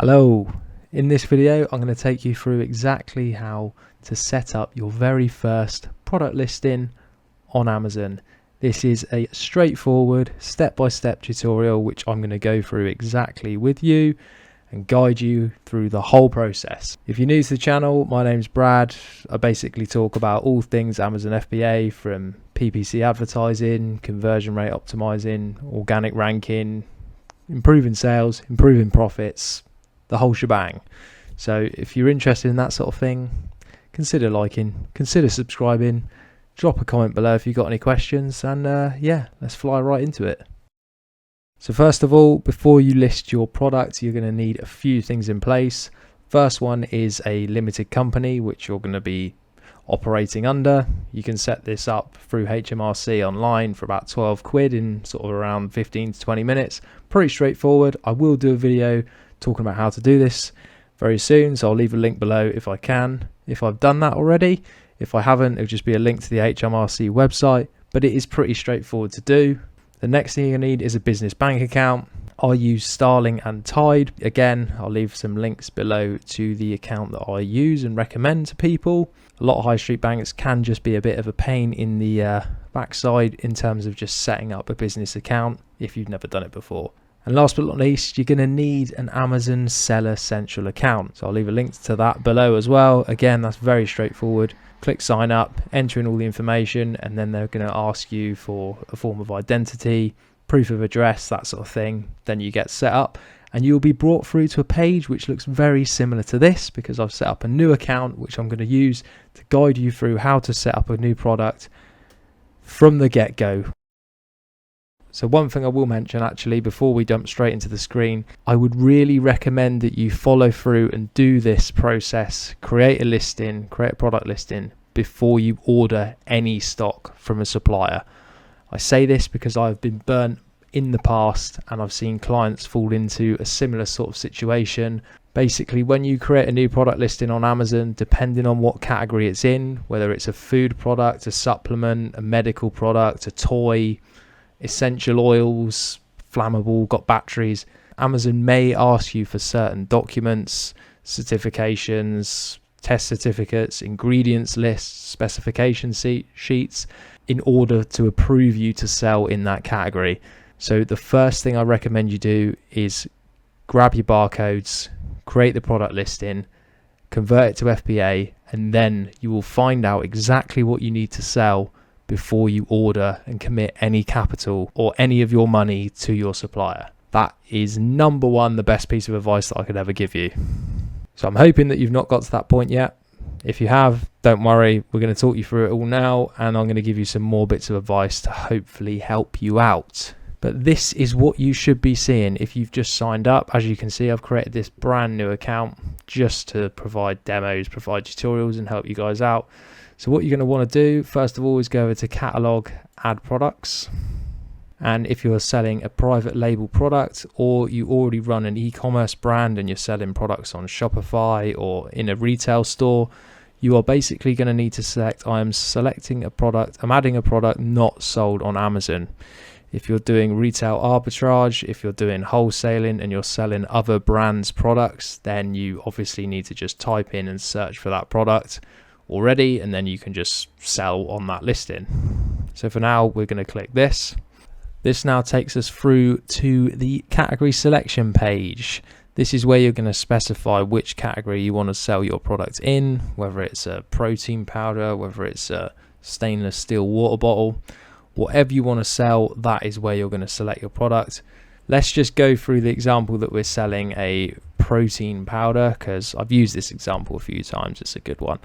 Hello, in this video I'm going to take you through exactly how to set up your very first product listing on Amazon. This is a straightforward step-by-step tutorial which I'm going to go through exactly with you and guide you through the whole process. If you're new to the channel, my name's Brad. I basically talk about all things Amazon FBA, from PPC advertising, conversion rate optimizing, organic ranking, improving sales, improving profits, the whole shebang. So if you're interested in that sort of thing, consider liking, consider subscribing, drop a comment below if you've got any questions, and yeah, let's fly right into it. So first of all, before you list your product, you're going to need a few things in place. First one is a limited company which you're going to be operating under. You can set this up through HMRC online for about 12 quid in sort of around 15 to 20 minutes. Pretty straightforward. I will do a video talking about how to do this very soon, so I'll leave a link below if I can, if I've done that already. If I haven't, it'll just be a link to the HMRC website, but it is pretty straightforward to do. The next thing you need is a business bank account. I use Starling and Tide. Again, I'll leave some links below to the account that I use and recommend to people. A lot of high street banks can just be a bit of a pain in the backside in terms of just setting up a business account if you've never done it before. And last but not least, you're going to need an Amazon Seller Central account. So I'll leave a link to that below as well. Again, that's very straightforward. Click sign up, enter in all the information, and then they're going to ask you for a form of identity, proof of address, that sort of thing. Then you get set up and you'll be brought through to a page which looks very similar to this, because I've set up a new account which I'm going to use to guide you through how to set up a new product from the get-go. So one thing I will mention actually before we jump straight into the screen, I would really recommend that you follow through and do this process, create a listing, create a product listing before you order any stock from a supplier. I say this because I've been burnt in the past and I've seen clients fall into a similar sort of situation. Basically, when you create a new product listing on Amazon, depending on what category it's in, whether it's a food product, a supplement, a medical product, a toy, essential oils, flammable, got batteries, Amazon may ask you for certain documents, certifications, test certificates, ingredients lists, specification sheets in order to approve you to sell in that category. So the first thing I recommend you do is grab your barcodes, create the product listing, convert it to FBA, and then you will find out exactly what you need to sell before you order and commit any capital or any of your money to your supplier. That is number one, the best piece of advice that I could ever give you. So I'm hoping that you've not got to that point yet. If you have, don't worry, we're going to talk you through it all now, and I'm going to give you some more bits of advice to hopefully help you out. But this is what you should be seeing if you've just signed up. As you can see, I've created this brand new account just to provide demos, provide tutorials and help you guys out. So what you're going to want to do first of all is go over to catalog, add products. And if you're selling a private label product, or you already run an e-commerce brand and you're selling products on Shopify or in a retail store, you are basically going to need to select, I'm adding a product not sold on Amazon. If you're doing retail arbitrage, if you're doing wholesaling and you're selling other brands' products, then you obviously need to just type in and search for that product already, and then you can just sell on that listing. So for now, we're going to click this. This now takes us through to the category selection page. This is where you're going to specify which category you want to sell your product in, whether it's a protein powder, whether it's a stainless steel water bottle. Whatever you want to sell, that is where you're going to select your product. Let's just go through the example that we're selling a protein powder, because I've used this example a few times. It's a good one.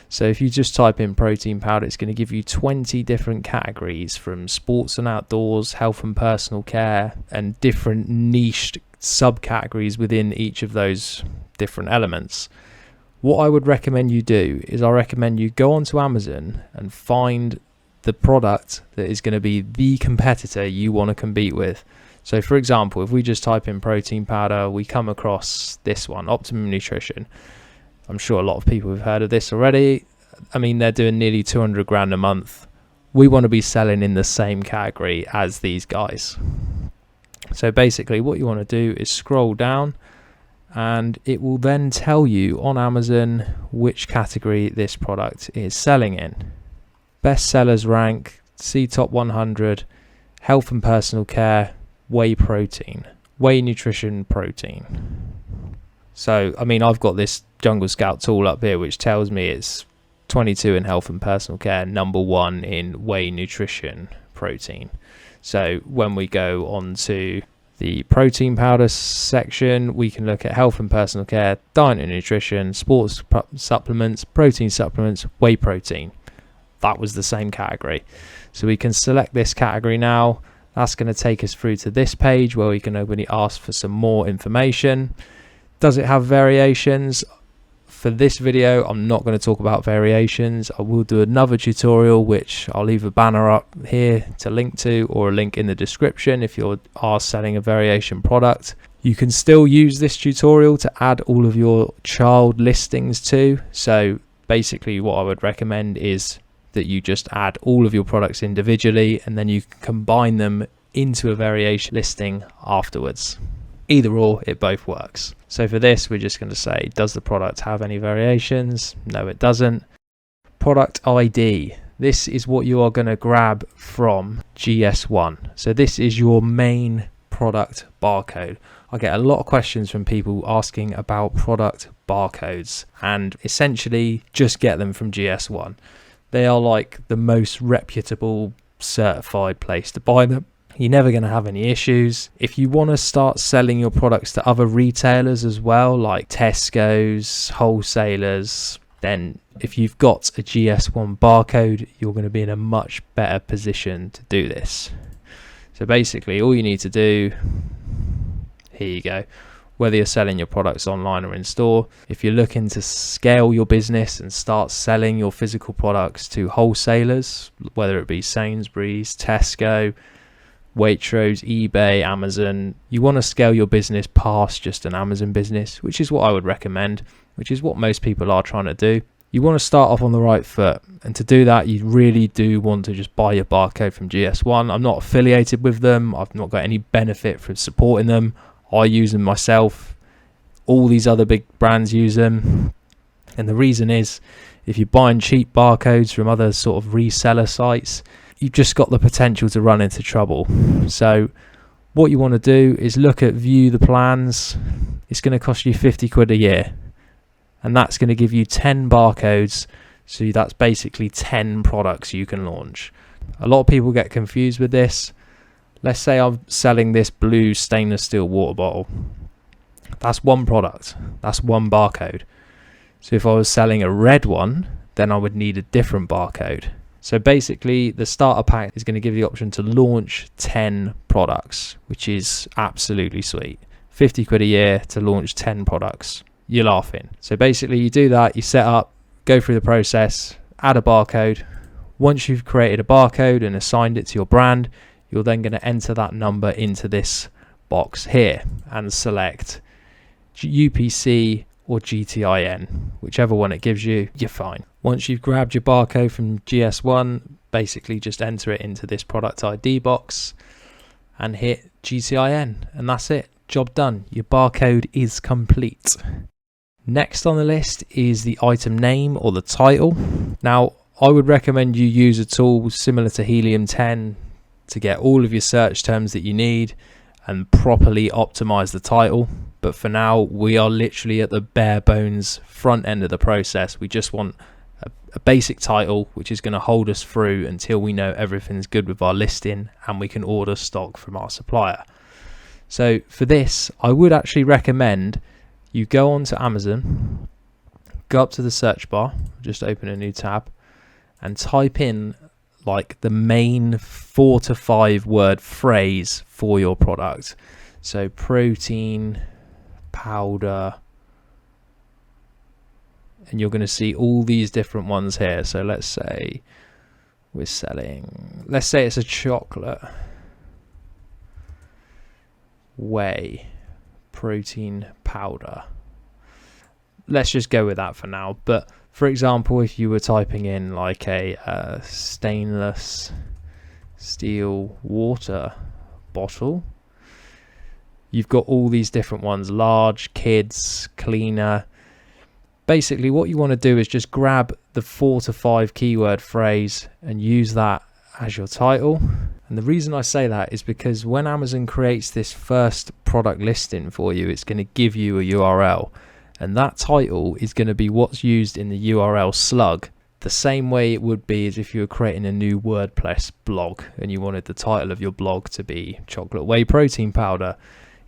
So if you just type in protein powder, it's going to give you 20 different categories, from sports and outdoors, health and personal care, and different niched subcategories within each of those different elements. What I would recommend you do is I recommend you go onto Amazon and find the product that is going to be the competitor you want to compete with. So for example, if we just type in protein powder, we come across this one, Optimum Nutrition. I'm sure a lot of people have heard of this already. I mean, they're doing nearly 200 grand a month. We want to be selling in the same category as these guys. So basically what you want to do is scroll down and it will then tell you on Amazon which category this product is selling in. Best sellers rank, see top 100, health and personal care, whey protein, whey nutrition protein. So, I mean, I've got this Jungle Scout tool up here which tells me it's 22 in health and personal care, number 1 in whey nutrition protein. So when we go on to the protein powder section, we can look at health and personal care, diet and nutrition, sports supplements, protein supplements, whey protein. That was the same category. So we can select this category now. That's going to take us through to this page where we can openly ask for some more information. Does it have variations? For this video, I'm not going to talk about variations. I will do another tutorial, which I'll leave a banner up here to link to, or a link in the description if you are selling a variation product. You can still use this tutorial to add all of your child listings to. So basically what I would recommend is that you just add all of your products individually, and then you can combine them into a variation listing afterwards. Either or, it both works. So for this, we're just going to say, does the product have any variations? No, it doesn't. Product ID. This is what you are going to grab from GS1. So this is your main product barcode. I get a lot of questions from people asking about product barcodes, and essentially just get them from GS1. They are like the most reputable certified place to buy them. You're never going to have any issues. If you want to start selling your products to other retailers as well, like Tesco's, wholesalers, then if you've got a GS1 barcode, you're going to be in a much better position to do this. So basically all you need to do, here you go, whether you're selling your products online or in store, if you're looking to scale your business and start selling your physical products to wholesalers, whether it be Sainsbury's, Tesco, Waitrose, eBay, Amazon, you want to scale your business past just an Amazon business, which is what I would recommend, which is what most people are trying to do. You want to start off on the right foot, and to do that you really do want to just buy your barcode from GS1. I'm not affiliated with them, I've not got any benefit from supporting them. I use them myself, all these other big brands use them, and the reason is if you're buying cheap barcodes from other sort of reseller sites, you've just got the potential to run into trouble. So what you want to do is look at view the plans. It's going to cost you 50 quid a year, and that's going to give you 10 barcodes. So that's basically 10 products you can launch. A lot of people get confused with this. Let's say I'm selling this blue stainless steel water bottle. That's one product, that's one barcode. So if I was selling a red one, then I would need a different barcode. So basically the starter pack is going to give you the option to launch 10 products, which is absolutely sweet. 50 quid a year to launch 10 products. You're laughing. So basically you do that, you set up, go through the process, add a barcode. Once you've created a barcode and assigned it to your brand, you're then going to enter that number into this box here and select UPC or GTIN, whichever one it gives you, you're fine. Once you've grabbed your barcode from GS1, basically just enter it into this product ID box and hit GTIN, and that's it. Job done. Your barcode is complete. Next on the list is the item name or the title. Now, I would recommend you use a tool similar to Helium 10 to get all of your search terms that you need and properly optimize the title. But for now, we are literally at the bare bones front end of the process. We just want a basic title which is going to hold us through until we know everything's good with our listing and we can order stock from our supplier. So for this, I would actually recommend you go onto Amazon, go up to the search bar, just open a new tab, and type in like the main 4 to 5 word phrase for your product. So protein powder, and you're going to see all these different ones here. So let's say we're selling, let's say it's a chocolate whey protein powder. Let's just go with that for now. But for example, if you were typing in like a stainless steel water bottle, You've got all these different ones: large, kids, cleaner. Basically what you want to do is just grab the 4 to 5 keyword phrase and use that as your title. And the reason I say that is because when Amazon creates this first product listing for you, it's going to give you a URL, and that title is going to be what's used in the URL slug, the same way it would be as if you were creating a new WordPress blog and you wanted the title of your blog to be chocolate whey protein powder.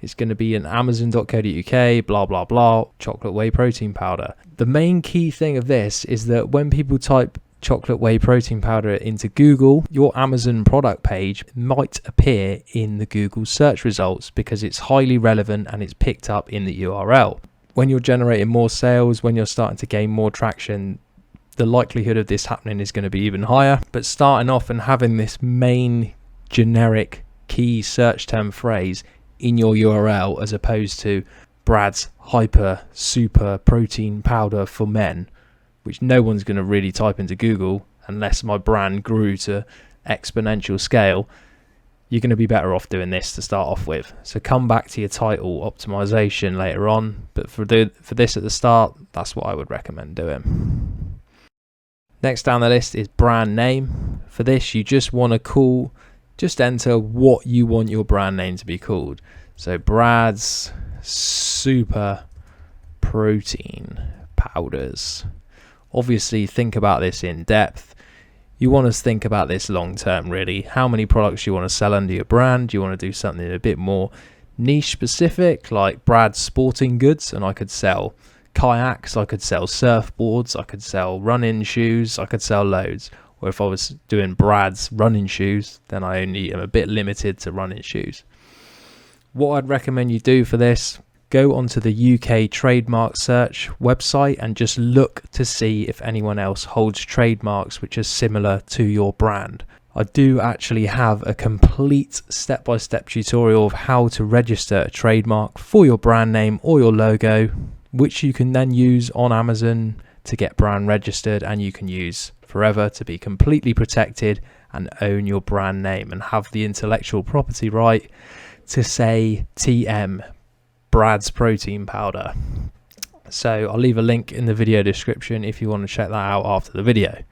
It's going to be an amazon.co.uk, blah, blah, blah, chocolate whey protein powder. The main key thing of this is that when people type chocolate whey protein powder into Google, your Amazon product page might appear in the Google search results because it's highly relevant and it's picked up in the URL. When you're generating more sales, when you're starting to gain more traction, the likelihood of this happening is going to be even higher. But starting off and having this main generic key search term phrase in your URL, as opposed to Brad's hyper super protein powder for men, which no one's going to really type into Google unless my brand grew to exponential scale, you're going to be better off doing this to start off with. So come back to your title optimization later on, but for this at the start, that's what I would recommend doing. Next down the list is brand name. For this, you just want to just enter what you want your brand name to be called. So Brad's super protein powders. Obviously think about this in depth. You want to think about this long term, really. How many products you want to sell under your brand? You want to do something a bit more niche specific, like Brad's sporting goods, and I could sell kayaks, I could sell surfboards, I could sell running shoes, I could sell loads. Or if I was doing Brad's running shoes, then I only am a bit limited to running shoes. What I'd recommend you do for this, go onto the UK trademark search website and just look to see if anyone else holds trademarks which are similar to your brand. I do actually have a complete step-by-step tutorial of how to register a trademark for your brand name or your logo, which you can then use on Amazon to get brand registered, and you can use forever to be completely protected and own your brand name and have the intellectual property right to say TM, Brad's protein powder. So I'll leave a link in the video description if you want to check that out after the video.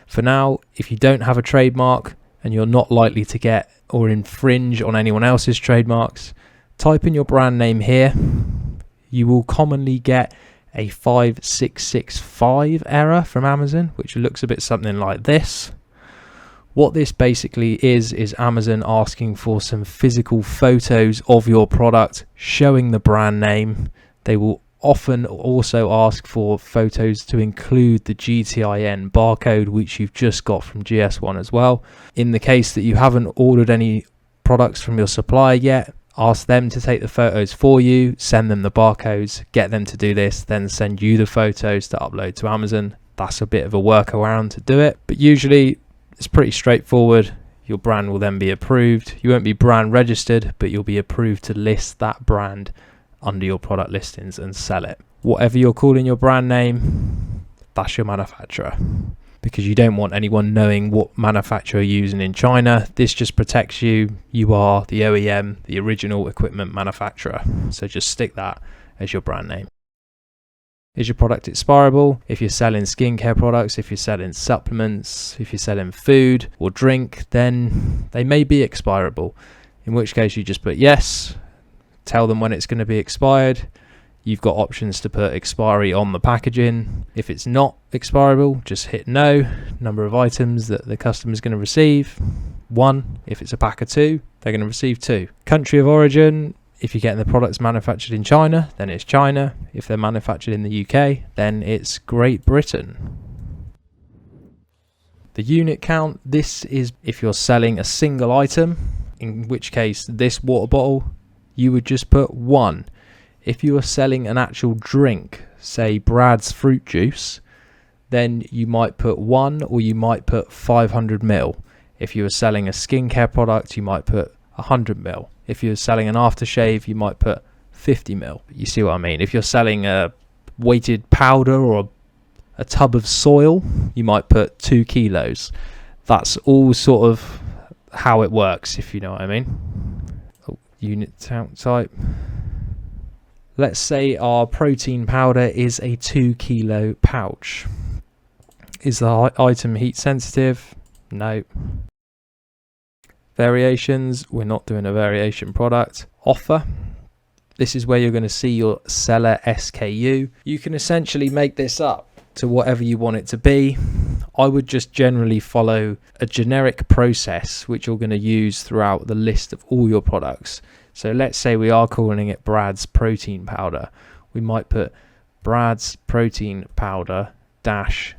For now, if you don't have a trademark and you're not likely to get or infringe on anyone else's trademarks, type in your brand name here. You will commonly get a 5665 error from Amazon, which looks a bit something like this. What this basically is Amazon asking for some physical photos of your product showing the brand name. They will often also ask for photos to include the GTIN barcode, which you've just got from GS1 as well. In the case that you haven't ordered any products from your supplier yet, ask them to take the photos for you, send them the barcodes, get them to do this, then send you the photos to upload to Amazon. That's a bit of a workaround to do it, but usually it's pretty straightforward. Your brand will then be approved. You won't be brand registered, but you'll be approved to list that brand under your product listings and sell it. Whatever you're calling your brand name, that's your manufacturer, because you don't want anyone knowing what manufacturer you're using in China. This just protects you. You are the OEM, the original equipment manufacturer. So just stick that as your brand name. Is your product expirable? If you're selling skincare products, if you're selling supplements, if you're selling food or drink, then they may be expirable. In which case you just put yes, tell them when it's going to be expired. You've got options to put expiry on the packaging. If it's not expirable, just hit no. Number of items that the customer is going to receive, 1. If it's a pack of 2, they're going to receive 2. Country of origin, if you're getting the products manufactured in China, then it's China. If they're manufactured in the UK, then it's Great Britain. The unit count, this is if you're selling a single item, in which case this water bottle, you would just put 1. If you are selling an actual drink, say Brad's fruit juice, then you might put 1 or you might put 500 ml. If you are selling a skincare product, you might put 100 ml. If you're selling an aftershave, you might put 50 ml. You see what I mean? If you're selling a weighted powder or a tub of soil, you might put 2 kilos. That's all sort of how it works, if you know what I mean. unit count type. Let's say our protein powder is a 2 kilo pouch. Is the item heat sensitive? No. Variations, we're not doing a variation product. Offer, this is where you're going to see your seller SKU. You can essentially make this up to whatever you want it to be. I would just generally follow a generic process which you're going to use throughout the list of all your products. So let's say we are calling it Brad's protein powder. We might put Brad's protein powder dash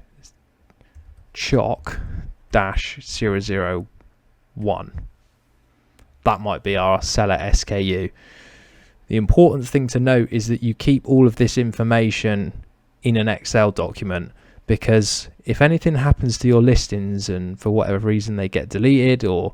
choc dash 001. That might be our seller SKU. The important thing to note is that you keep all of this information in an Excel document, because if anything happens to your listings and for whatever reason they get deleted or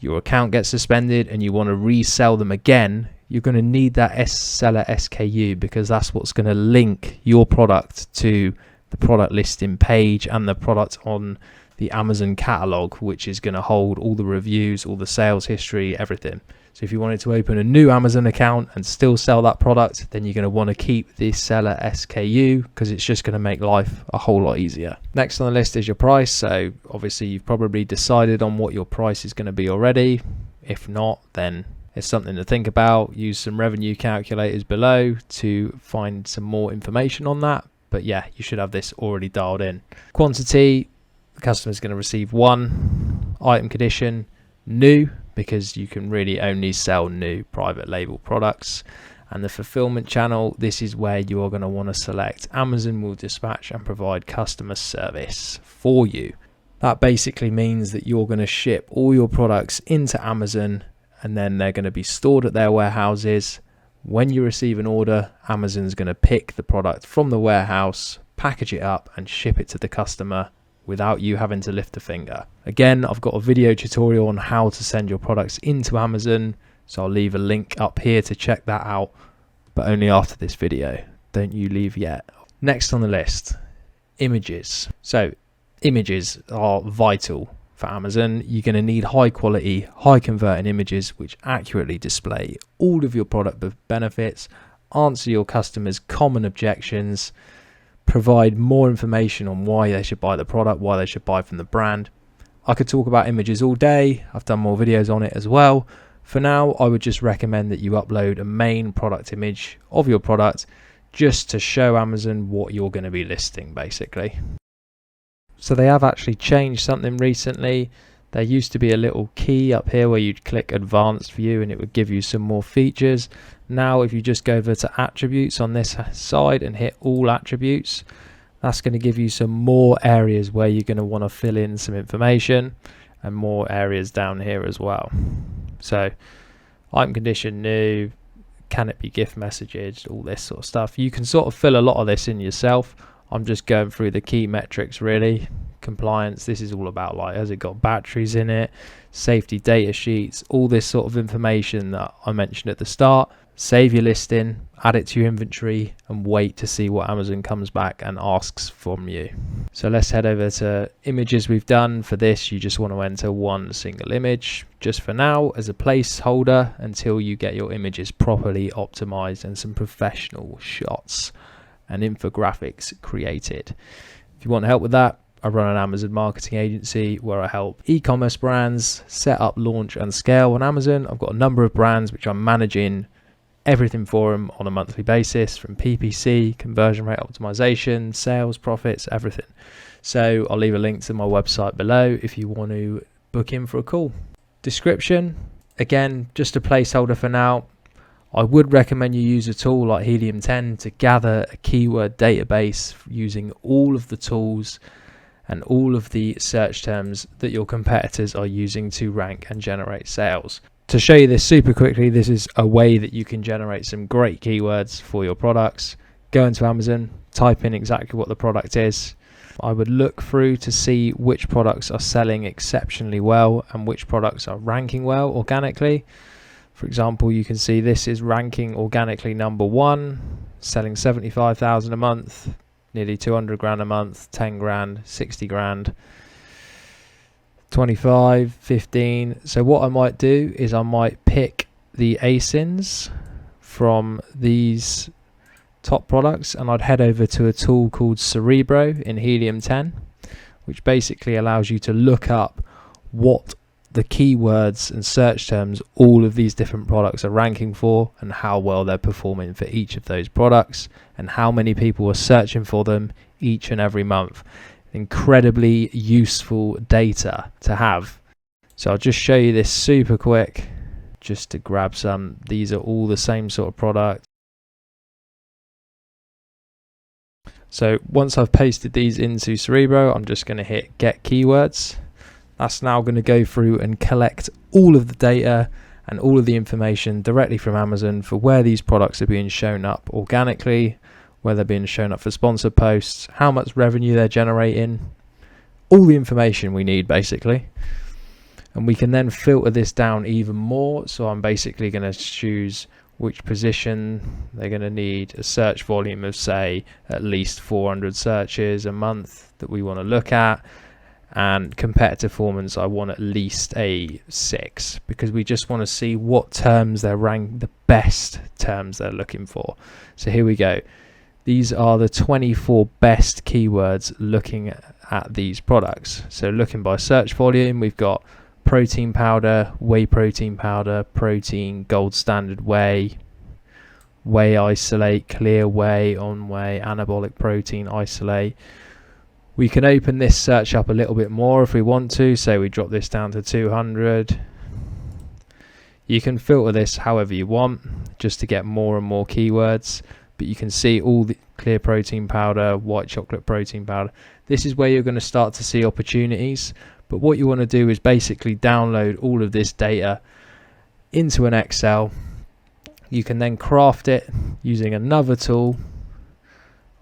your account gets suspended and you want to resell them again, you're going to need that seller SKU, because that's what's going to link your product to the product listing page and the product on the Amazon catalog, which is going to hold all the reviews, all the sales history, everything. So if you wanted to open a new Amazon account and still sell that product, then you're going to want to keep this seller SKU, because it's just going to make life a whole lot easier. Next on the list is your price. So obviously you've probably decided on what your price is going to be already. If not, then it's something to think about. Use some revenue calculators below to find some more information on that. But yeah, you should have this already dialed in. Quantity, the customer is going to receive 1. Item condition, new, because you can really only sell new private label products. And the fulfillment channel, this is where you are going to want to select Amazon will dispatch and provide customer service for you. That basically means that you're going to ship all your products into Amazon, and then they're going to be stored at their warehouses. When you receive an order, Amazon's going to pick the product from the warehouse, package it up and ship it to the customer without you having to lift a finger. Again, I've got a video tutorial on how to send your products into Amazon, so I'll leave a link up here to check that out, but only after this video. Don't you leave yet. Next on the list, images. So images are vital for Amazon. You're going to need high quality, high converting images which accurately display all of your product benefits, answer your customers' common objections, provide more information on why they should buy the product, why they should buy from the brand. I could talk about images all day. I've done more videos on it as well. For now, I would just recommend that you upload a main product image of your product just to show Amazon what you're going to be listing, basically. So they have actually changed something recently. There used to be a little key up here where you'd click advanced view and it would give you some more features. Now if you just go over to attributes on this side and hit all attributes, that's going to give you some more areas where you're going to want to fill in some information, and more areas down here as well. So item condition new, can it be gift messages, all this sort of stuff. You can sort of fill a lot of this in yourself. I'm just going through the key metrics really. Compliance, this is all about like, has it got batteries in it, safety data sheets, all this sort of information that I mentioned at the start. Save your listing, add it to your inventory, and wait to see what Amazon comes back and asks from you. So let's head over to images we've done. For this, you just want to enter one single image just for now as a placeholder until you get your images properly optimized and some professional shots and infographics created. If you want help with that, I run an Amazon marketing agency where I help e-commerce brands set up, launch and scale on Amazon. I've got a number of brands which I'm managing everything for them on a monthly basis, from PPC, conversion rate optimization, sales, profits, everything. So I'll leave a link to my website below if you want to book in for a call. Description, again, just a placeholder for now. I would recommend you use a tool like Helium 10 to gather a keyword database using all of the tools and all of the search terms that your competitors are using to rank and generate sales. To show you this super quickly, this is a way that you can generate some great keywords for your products. Go into Amazon, type in exactly what the product is. I would look through to see which products are selling exceptionally well and which products are ranking well organically. For example, you can see this is ranking organically number 1, selling 75,000 a month, nearly 200 grand a month, 10 grand, 60 grand, 25, 15. So what I might do is I might pick the ASINs from these top products, and I'd head over to a tool called Cerebro in Helium 10, which basically allows you to look up what the keywords and search terms all of these different products are ranking for, and how well they're performing for each of those products, and how many people are searching for them each and every month. Incredibly useful data to have. So I'll just show you this super quick, just to grab some. These are all the same sort of product. So once I've pasted these into Cerebro, I'm just going to hit get keywords. That's now going to go through and collect all of the data and all of the information directly from Amazon for where these products are being shown up organically, where they're being shown up for sponsored posts, how much revenue they're generating, all the information we need basically. And we can then filter this down even more. So I'm basically going to choose which position they're going to need a search volume of, say, at least 400 searches a month that we want to look at. And competitive performance, I want at least a 6, because we just want to see what terms they're ranked, the best terms they're looking for. So here we go. These are the 24 best keywords looking at these products. So looking by search volume, we've got protein powder, whey protein powder, protein, gold standard whey, whey isolate, clear whey, on whey, anabolic protein isolate. We can open this search up a little bit more if we want to. Say we drop this down to 200. You can filter this however you want, just to get more and more keywords. But you can see all the clear protein powder, white chocolate protein powder. This is where you're going to start to see opportunities. But what you want to do is basically download all of this data into an Excel. You can then craft it using another tool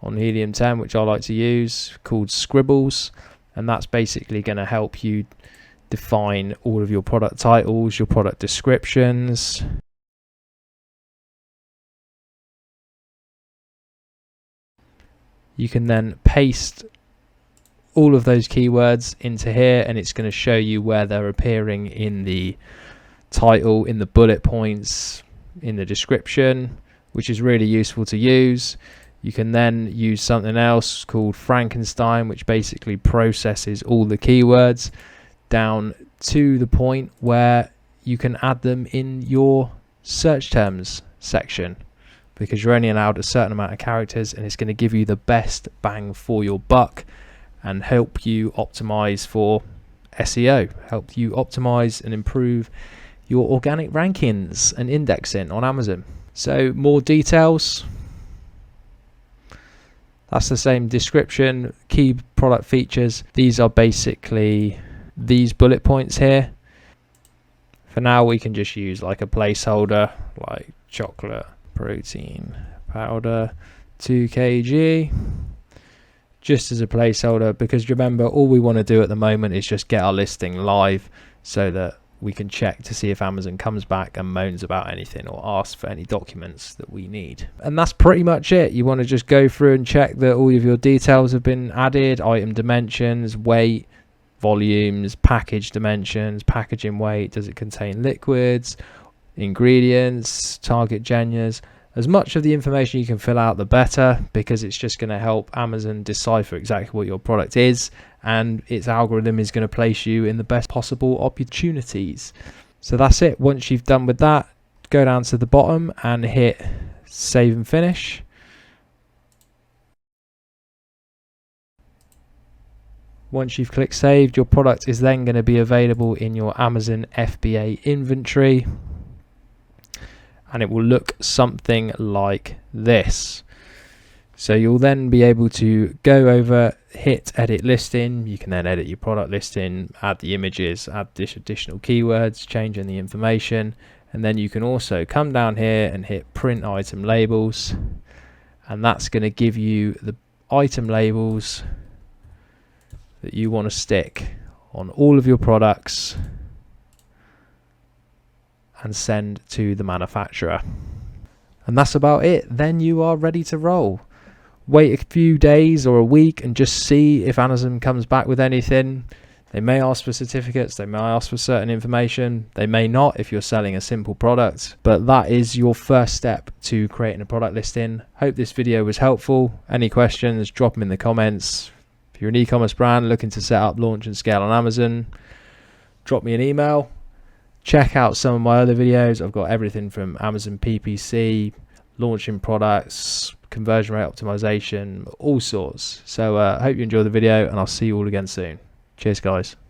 on Helium 10, which I like to use, called Scribbles. And that's basically going to help you define all of your product titles, your product descriptions. You can then paste all of those keywords into here, and it's going to show you where they're appearing in the title, in the bullet points, in the description, which is really useful to use. You can then use something else called Frankenstein, which basically processes all the keywords down to the point where you can add them in your search terms section, because you're only allowed a certain amount of characters, and it's going to give you the best bang for your buck and help you optimize for SEO, help you optimize and improve your organic rankings and indexing on Amazon. So more details. That's the same description, key product features. These are basically these bullet points here. For now, we can just use like a placeholder, like chocolate protein powder 2 kg, just as a placeholder, because remember, all we want to do at the moment is just get our listing live so that we can check to see if Amazon comes back and moans about anything or asks for any documents that we need. And that's pretty much it. You want to just go through and check that all of your details have been added, item dimensions, weight, volumes, package dimensions, packaging weight, does it contain liquids, ingredients, target genders. As much of the information you can fill out, the better, because it's just going to help Amazon decipher exactly what your product is, and its algorithm is going to place you in the best possible opportunities. So that's it. Once you've done with that, go down to the bottom and hit save and finish. Once you've clicked saved, your product is then going to be available in your Amazon FBA inventory, and it will look something like this. So you'll then be able to go over, hit edit listing. You can then edit your product listing, add the images, add additional keywords, change in the information, and then you can also come down here and hit print item labels, and that's going to give you the item labels that you want to stick on all of your products and send to the manufacturer. And that's about it. Then you are ready to roll. Wait a few days or a week and just see if Amazon comes back with anything. They may ask for certificates, they may ask for certain information, they may not if you're selling a simple product, but that is your first step to creating a product listing. Hope this video was helpful. Any questions, drop them in the comments. If you're an e-commerce brand looking to set up, launch and scale on Amazon, drop me an email. Check out some of my other videos. I've got everything from Amazon PPC, launching products, conversion rate optimization, all sorts. So I hope you enjoy the video, and I'll see you all again soon. Cheers, guys.